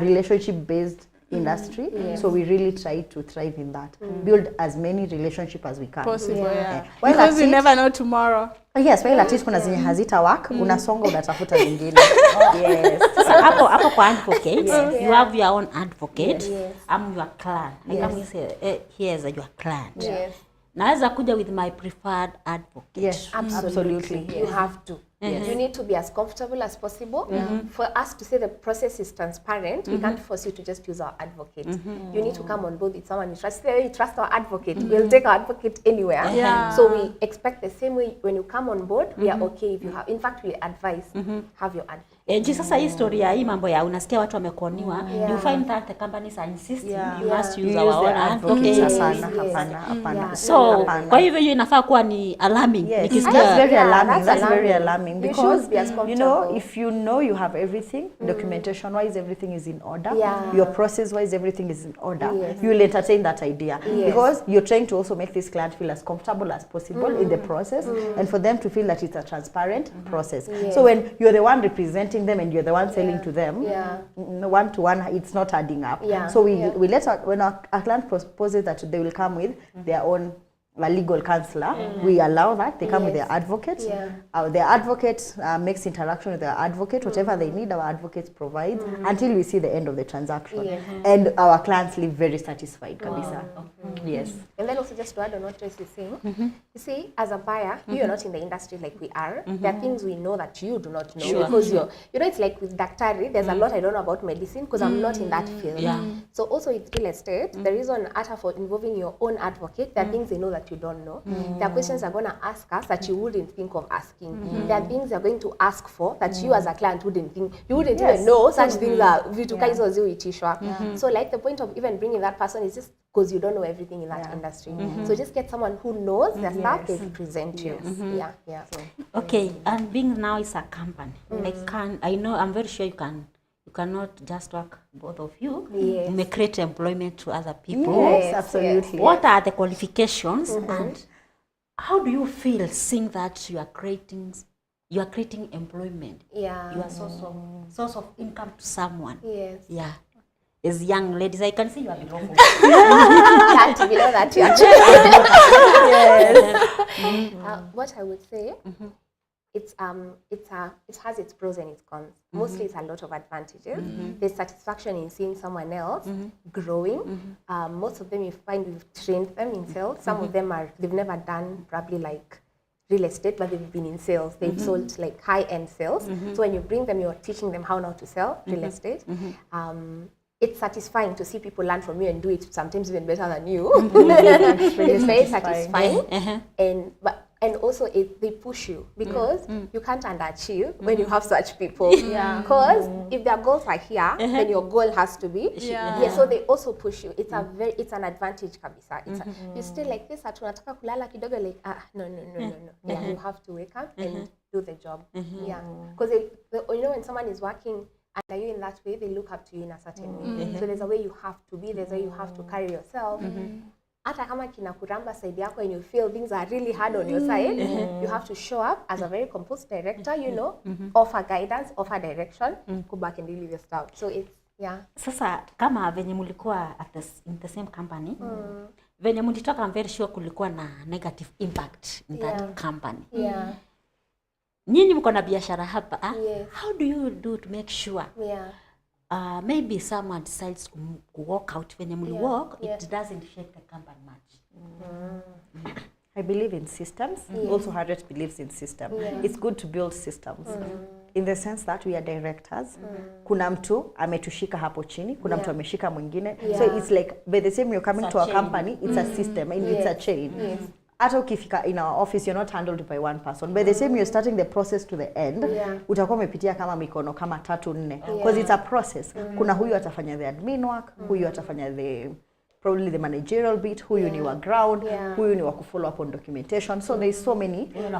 Speaker 2: relationship based industry. So we really try to thrive in that. Build as many relationship as we can.
Speaker 1: Possible, because you never know tomorrow.
Speaker 2: Yes, while at least kuna zenye hazita work, unasonga unatafuta zingine. Yes.
Speaker 3: So hapo kwa advocate, you have your own advocate. I'm your client. I come say, here's your client. Naweza kuja with my preferred advocate.
Speaker 2: Yes, absolutely.
Speaker 4: You have to. You need to be as comfortable as possible. For us to say the process is transparent, we can't force you to just use our advocate. You need to come on board with someone you trust. You trust our advocate. We'll take our advocate anywhere. So we expect the same way when you come on board, we are okay if you have. In fact, we advise, have your advocate.
Speaker 3: Sasa hii story ya hii mambo ya unasikia watu wamekoniwa, you find that the companies are insisting you must use our own advocate.
Speaker 2: Hapana.
Speaker 3: So kwa hivyo hiyo inafaa kuwa ni alarming.
Speaker 2: That's very alarming. That's very alarming because you know, if you know you have everything, documentation wise everything is in order, your process wise everything is in order, you will entertain that idea because you're trying to also make this client feel as comfortable as possible in the process and for them to feel that it's a transparent process. So when you're the one representing them and you're the one selling to them, one to one, it's not adding up. So we let when our client proposes that they will come with their own legal counselor, we allow that. They come with their advocate. Their advocate makes interaction with their advocate. Whatever they need, our advocates provide until we see the end of the transaction. And our clients leave very satisfied. Kabisa. Yes.
Speaker 4: And then also just to add on what Joyce is saying, you see, as a buyer, you're not in the industry like we are. There are things we know that you do not know because you're, it's like with Daktari, there's a lot I don't know about medicine because I'm not in that field. So also with real estate, the reason for involving your own advocate, there are things they know that you don't know. There are questions they're going to ask us that you wouldn't think of asking. There are things they're going to ask for that you as a client wouldn't think. You wouldn't even know such things are So like the point of even bringing that person is just because you don't know everything in that industry. So just get someone who knows their stuff, they present you.
Speaker 3: Okay, and being now is a company. I'm very sure you cannot just work, both of you. You may create employment to other people.
Speaker 2: Yes, absolutely.
Speaker 3: What are the qualifications and how do you feel seeing that you are creating employment? You are source of income to someone. as young ladies, I can see you are below 40.
Speaker 4: That below that, yeah. What I would say, it has its pros and its cons. Mostly, it's a lot of advantages. There's satisfaction in seeing someone else growing. Most of them, you find we've trained them in sales. Some of them they've never done probably like real estate, but they've been in sales. They've sold like high-end sales. So when you bring them, you're teaching them how now to sell real estate. It's satisfying to see people learn from you and do it sometimes even better than you. It's very satisfying. And also they push you because you can't underachieve when you have such people. Because if their goals are here, then your goal has to be. So they also push you. It's an advantage kabisa. You still like this, tunataka kulala kidogo, like no. You have to wake up and do the job. Because you know when someone is working under you in that way, they look up to you in a certain way. So there's a way you have to be, there's a way you have to carry yourself. Hata kama kinakuramba side yako and you feel things are really hard on your side, you have to show up as a very composed director, you know, offer guidance, offer direction, go back and deal with your stuff. So it's,
Speaker 3: Sasa, kama venye mulikuwa in the same company, venye mulitoka, I'm very sure kulikuwa na negative impact in that company. Nyinyi mko na biashara hapa, how do you do to make sure maybe someone decides to walk out when you walk, it doesn't shake the company much?
Speaker 2: I believe in systems. Also, Harriet believes in systems. It's good to build systems. In the sense that we are directors. Kuna mtu ametushika hapo chini, kuna mtu ameshika mwingine. So it's like, by the time you're coming to a company, it's a system and it's a chain. Hata ukifika in our office, you're not handled by one person. By the same you're starting the process to the end, utakuwa umepitia kama mikono kama 3-4 because it's a process. Kuna huyu atafanya the admin work, huyu atafanya probably the managerial bit, huyu ni wa ground, huyu ni wa kufollow up on documentation. So there's so many. Huyu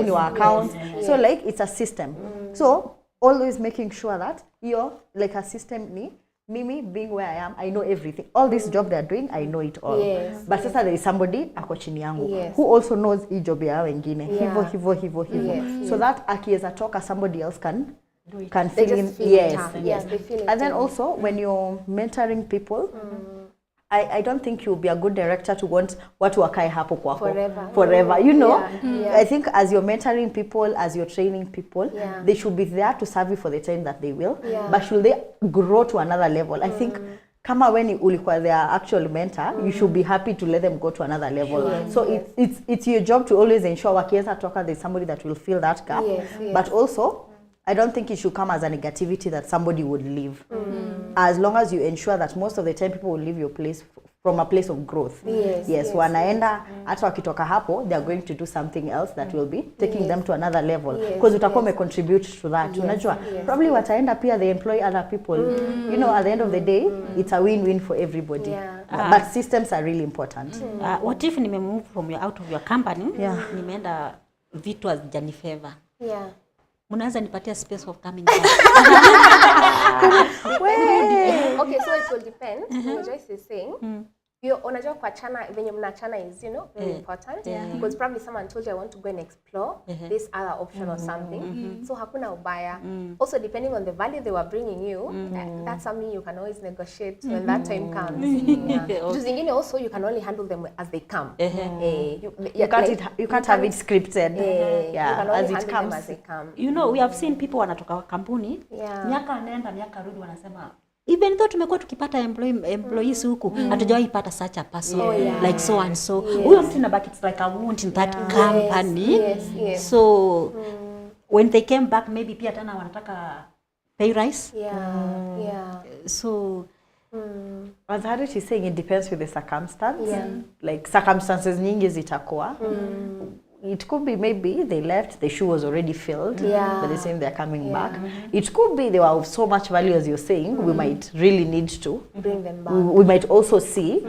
Speaker 2: ni wa accounts. So like it's a system. So always making sure that you're like a system ni Mimi being where I am, I know everything. All this job they're doing, I know it all. But sasa there is somebody ako chini yangu who also knows hii job ya wengine. Hivo. So that akiweza toka, somebody else can fill in. Yes. And then also when you're mentoring people, I don't think you'll be a good director to want watu wakae hapo kwako forever. You know, I think as you're mentoring people, as you're training people, they should be there to serve you for the time that they will. But should they grow to another level? I think kama when ulikuwa their actual mentor, you should be happy to let them go to another level. So it's your job to always ensure wakiweza toka there's somebody that will fill that gap. But also, I don't think it should come as a negativity that somebody would leave. As long as you ensure that most of the time people will leave your place from a place of growth. Wanaenda, hata wakitoka hapo, they are going to do something else that will be taking them to another level. Because utakuwa contribute to that. Unajua, probably wataenda pia they employ other people. You know, at the end of the day, it's a win-win for everybody. But systems are really important.
Speaker 3: What if nime move from out of your company, nimeenda vitu hazijanifavor? Munaweza nipatia space of coming back?
Speaker 4: Okay, so it will depend. Joyce is saying, unajua kwa chana, venye mnachana is, you know, very important. Because probably someone told you, I want to go and explore this other option or something. So hakuna ubaya. Also, depending on the value they were bringing you, that's something you can always negotiate when that time comes. Zingine also, you can only handle them as they come.
Speaker 2: You can't have it scripted.
Speaker 4: As it comes. As they come.
Speaker 3: You know, we have seen people wanatoka kampuni, miaka nenda, miaka rudi, wanasema, even though tumekuwa tukipata employees huku, hatujawahi pata such a person like so and so. Huyo mtu inabaki, it's like a wound in that company. So when they came back, maybe pia tena wanataka pay rise. So
Speaker 2: as Harriet is saying, it depends with the circumstance. Like circumstances nyingi zitakuwa. It could be maybe they left, the shoe was already filled, but they're saying they're coming back. It could be they were of so much value, as you're saying, we might really need to
Speaker 4: bring them back.
Speaker 2: We might also see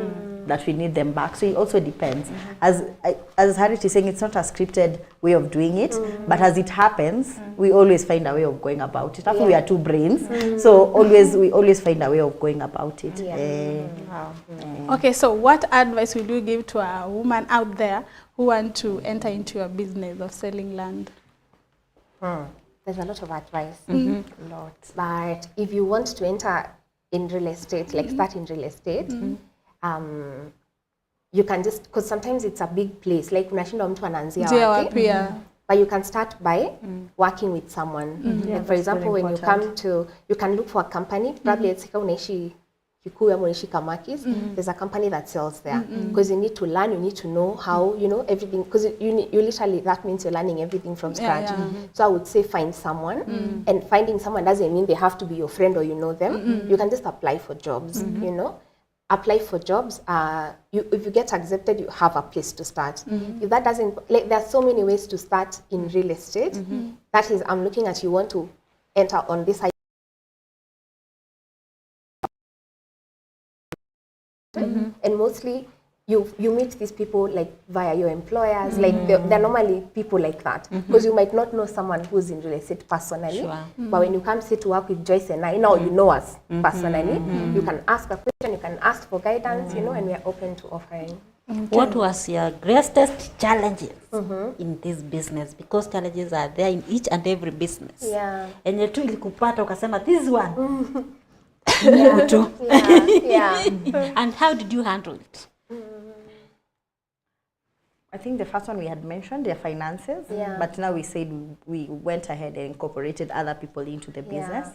Speaker 2: that we need them back. So it also depends. As Harriet is saying, it's not a scripted way of doing it, but as it happens, we always find a way of going about it. After we are two brains, so we always find a way of going about it.
Speaker 1: Okay, so what advice would you give to a woman out there who want to enter into a business of selling land?
Speaker 4: there's a lot of advice. But if you want to enter in real estate, like start in real estate, you can just, because sometimes it's a big place, like unashinda mtu anaanzia wapi. But you can start by working with someone. Like for example, when you come to, you can look for a company, probably it's like unaishi Kikuyu ama unaishi Kamakis, there's a company that sells there. Because you need to learn, you need to know how, you know, everything, because you literally, that means you're learning everything from scratch. So I would say find someone, and finding someone doesn't mean they have to be your friend or you know them. You can just apply for jobs, you know. Apply for jobs. If you get accepted, you have a place to start. If that doesn't, like, there are so many ways to start in real estate. That is, I'm looking at, you want to enter on this side. And mostly you meet these people like via your employers, like they're normally people like that, because you might not know someone who's in real estate personally, but when you come sit to work with Joyce and I, now you know us personally, you can ask a question, you can ask for guidance, you know, and we are open to offering.
Speaker 3: What was your greatest challenges in this business? Because challenges are there in each and every business.
Speaker 4: Yeah.
Speaker 3: And you took kupata ukasema this one. And how did you handle it?
Speaker 2: I think the first one we had mentioned, their finances, but now we said we went ahead and incorporated other people into the business.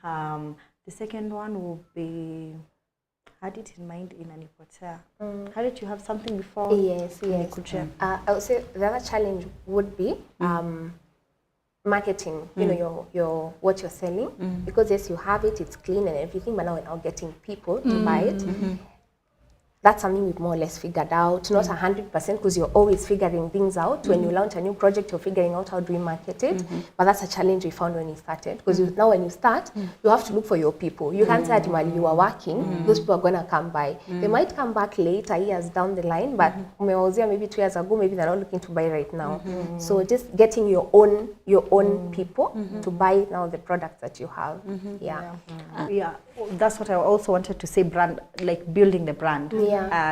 Speaker 2: The second one will be, had it in mind in Anipotea. How did you have something before?
Speaker 4: Yes. I would say the other challenge would be marketing, you know, your what you're selling, because yes, you have it, it's clean and everything, but now we're now getting people to buy it. That's something we've more or less figured out, not 100%, because you're always figuring things out. When you launch a new project, you're figuring out how do we market it. But that's a challenge we found when we started, because now when you start, you have to look for your people. You can't say that while you are working, those people are going to come by. They might come back later, years down the line, but maybe 2 years ago, maybe they're not looking to buy right now. So just getting your own people to buy now the products that you have.
Speaker 2: That's what I also wanted to say, brand, like building the brand.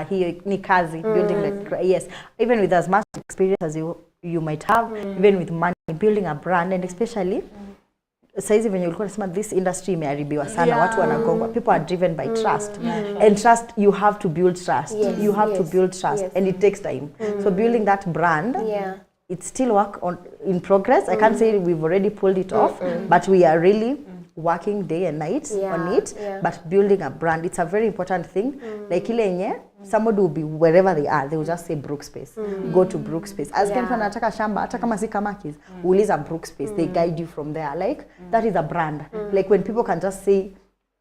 Speaker 2: Here ni kazi, building the, yes, even with as much experience as you might have, even with money, building a brand, and especially saizi when you look at this industry imeharibiwa sana, watu wanagongwa, people are driven by trust, and trust, you have to build trust, you have to build trust, and it takes time. So building that brand, it's still work in progress. I can't say we've already pulled it off, but we are really working day and night on it, but building a brand, it's a very important thing. Like ile yenye, somebody will be wherever they are, they will just say Brookspace. Go to Brookspace. As mtu anataka shamba, hata kama si Kamakis, uliza Brookspace. They guide you from there. Like, that is a brand. Like when people can just say,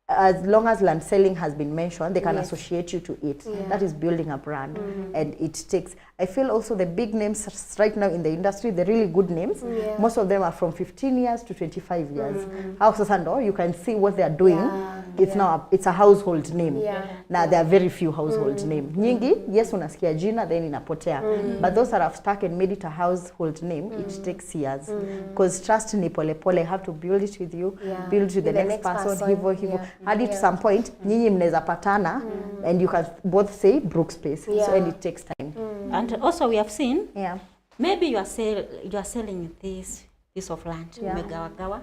Speaker 2: as long as land selling has been mentioned, they can associate you to it. That is building a brand. And it takes, I feel also the big names right now in the industry, the really good names, most of them are from 15 years to 25 years. How Sasando, you can see what they are doing. It's now, it's a household name. Now there are very few household names. Nyingi, yes, unasikia jina, then inapotea. But those that have stuck and made it a household name, it takes years. Because trust ni pole pole, you have to build it with you, build with the next person, hivo. At some point, nyinyi mnaweza patana, and you can both say Brookspace. So, and it takes time.
Speaker 3: And also we have seen, maybe you are selling this piece of land, umegawagawa,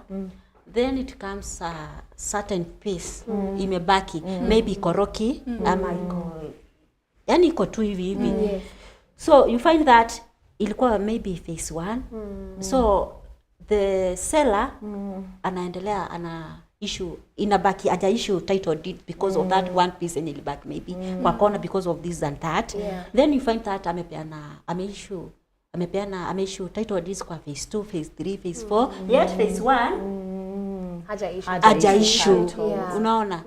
Speaker 3: then it comes a certain piece, imebaki, maybe koroki, ama yani iko tu hivi. So you find that ilikuwa maybe phase 1, so the seller anaendelea issue inabaki aja issue title deed because of that one piece and ilibaki maybe kwa kona because of this and that, then you find that ame issue title deeds kwa phase 2, phase 3, phase 4, yet phase 1 haja issue. Unaona?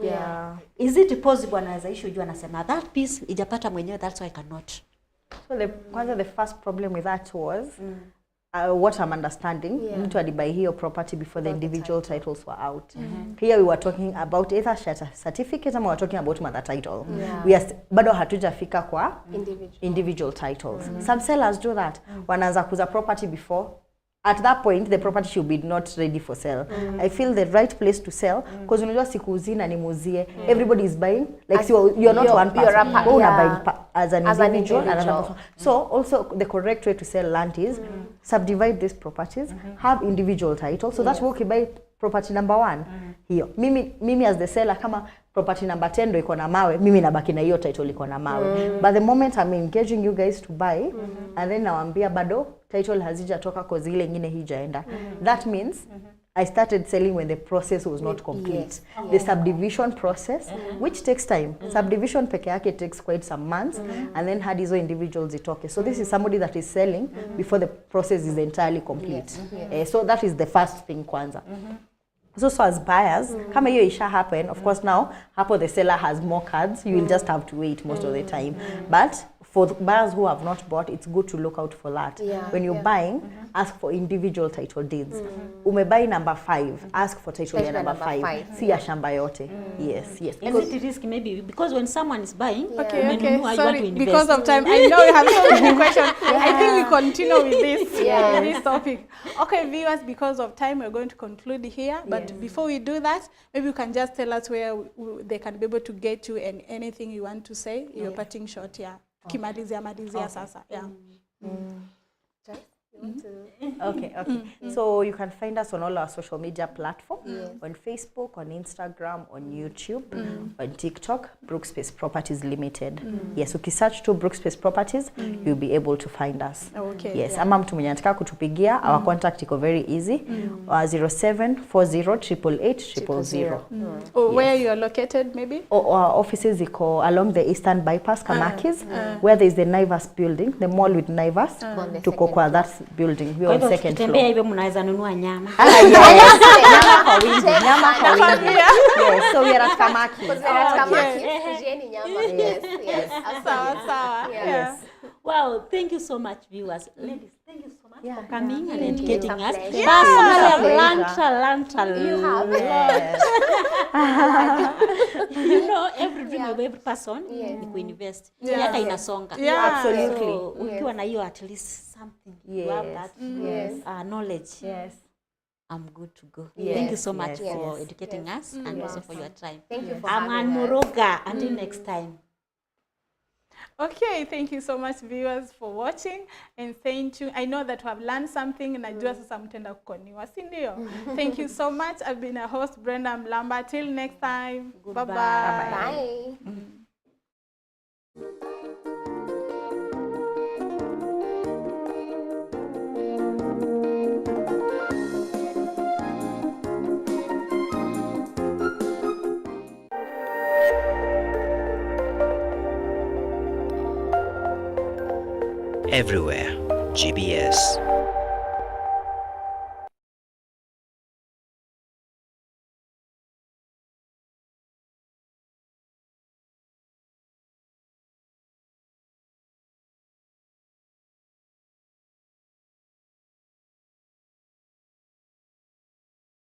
Speaker 3: Is it possible anaweza issue juu anasema that piece ijapata mwenyewe, that's why I cannot.
Speaker 2: So the first problem with that was what I'm understanding, mtu alibuy hiyo property before the individual titles were out. Here we were talking about either certificate, or we were talking about mother title. We are bado hatujafika kwa individual titles. Some sellers do that. Wanaanza kuuza property before at that point the property should be not ready for sale. I feel the right place to sell because unajua siku zina ni muzie, everybody is buying like you're not one person, you're buying as an individual, another person. So also the correct way to sell land is subdivide these properties, have individual title, so that's why ukibuy property number 1 hiyo mimi as the seller kama property number 10 ndo iko na mawe, mimi nabaki na hiyo title iko na mawe. But the moment I'm engaging you guys to buy and then nawaambia bado title hazijatoka cause ile nyingine hijaenda, that means I started selling when the process was not complete. The subdivision process, which takes time. Subdivision peke yake takes quite some months, and then had hizo individuals itoke. So this is somebody that is selling before the process is entirely complete. So that is the first thing kwanza. So as buyers, kama hiyo isha happen, of course now, hapo the seller has more cards, you will just have to wait most of the time. But for the buyers who have not bought, it's good to look out for that. When you're buying, ask for individual title deeds. Umebuy number 5, ask for title ya number 5. Si ya shamba yote. Yes.
Speaker 3: Is it risky maybe? Because when someone is buying,
Speaker 1: Okay.
Speaker 3: Sorry,
Speaker 1: because of time. I know we have so many questions. I think we continue with this topic. Okay, viewers, because of time, we're going to conclude here. But before we do that, maybe you can just tell us where they can be able to get you and anything you want to say. You're parting short here. Kimalizia sasa. Yeah.
Speaker 2: Okay. So you can find us on all our social media platforms, on Facebook, on Instagram, on YouTube, on TikTok, Brookspace Properties Limited. Yes, ukisearch to Brookspace Properties, you'll be able to find us.
Speaker 1: Okay.
Speaker 2: Yes, ama mtu mwenye anataka kutupigia, our contact iko very easy, 0740888800.
Speaker 1: Where you are located maybe?
Speaker 2: Our offices iko along the Eastern Bypass, Kamakis, where there is the Naivas building, the mall with Naivas, tuko kwa that building. We are on second floor.
Speaker 3: Kitembea hivyo mnaweza nunua nyama.
Speaker 2: Nyama kwa wingi. Yes, so we are at Kamaki.
Speaker 1: Sawa.
Speaker 2: Yes.
Speaker 3: Wow, thank you so much, viewers. Ladies, thank you so much for coming and educating us.
Speaker 2: Yeah.
Speaker 3: Personally, I've learned a lot. You know, every dream of every person ni kuinvest. Miaka inasonga.
Speaker 2: Absolutely.
Speaker 3: So, ukiwa na hiyo at least something. You have that knowledge.
Speaker 2: Yes.
Speaker 3: I'm good to go.
Speaker 2: Yes,
Speaker 3: Thank you so much
Speaker 2: yes,
Speaker 3: for educating us and also for your time.
Speaker 4: Thank you for
Speaker 3: I'm Ann Moroga. Until next time.
Speaker 1: Okay, thank you so much viewers for watching and staying tuned. I know that we have learned something and najua sasa mtenda kukoniwa, si ndio? Thank you so much. I've been a host, Brenda Mlamba. Till next time.
Speaker 3: Goodbye.
Speaker 1: Bye-bye.
Speaker 4: Bye.
Speaker 10: Everywhere, GBS.